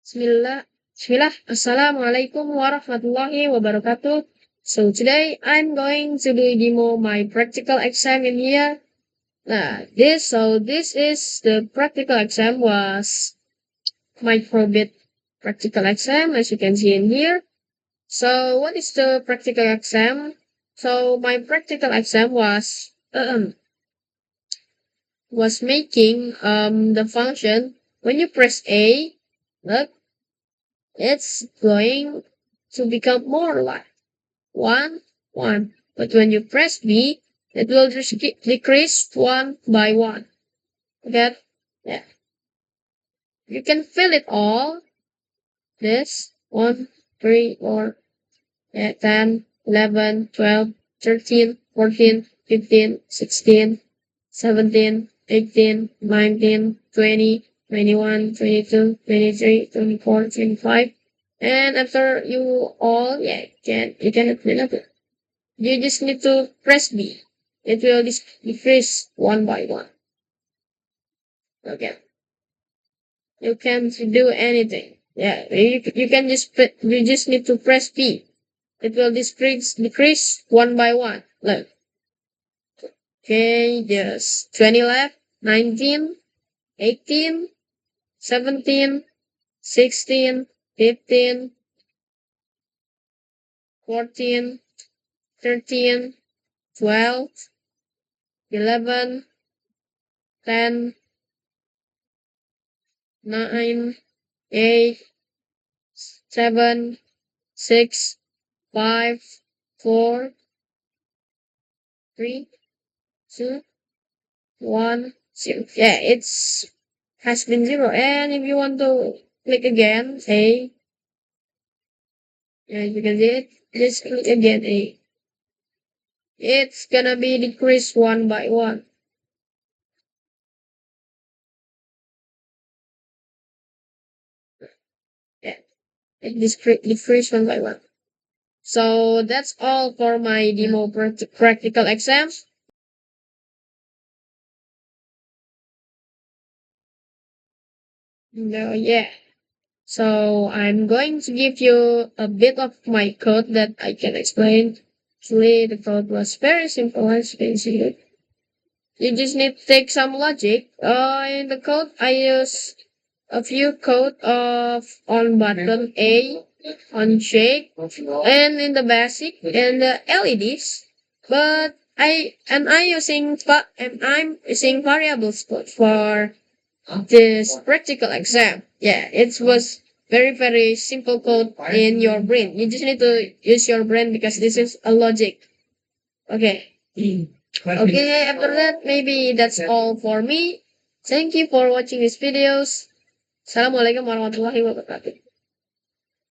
Bismillah. Bismillah. Assalamualaikum warahmatullahi wabarakatuh. So today I'm going to do demo my practical exam in here. This is the practical exam was MICROBIT practical exam as you can see in here. So what is the practical exam? So my practical exam was making the function when you press A, look, it's going to become more like 1, 1. But when you press B, it will just decrease 1 by 1. Okay? Yeah. You can fill it all. This 1, 3, 4, 10, 11, 12, 13, 14, 15, 16, 17, 18, 19, 20, 21, 22, 23, 24, 25. And after you all, you can fill up it. You just need to press B. It will decrease 1 by 1. Okay. You can't do anything. Yeah, you can you just need to press B. It will decrease 1 by 1. Look. Okay, just 20 left, 19, 18, 17, 16, 15, 14, 13, 12, 11, 10, 9, 8, 7, 6, 5, 4, 3, 2, 1, 0. Yeah, it's has been 0. And if you want to click again, A, yeah, you can see it. Just click again, A. It's gonna be decreased 1 by 1. Yeah, it decreased 1 by 1. So that's all for my demo practical exam. No, yeah. So I'm going to give you a bit of my code that I can explain. Actually, the code was very simple as you can see it. You just need to take some logic. In the code, I use a few code of on button A, on shake, and in the basic and the LEDs. But I'm using variables for this practical exam. Yeah, it was very simple code in your brain. You just need to use your brain because this is a logic. Okay. Okay, after that, maybe that's all for me. Thank you for watching these videos. Assalamualaikum warahmatullahi wabarakatuh.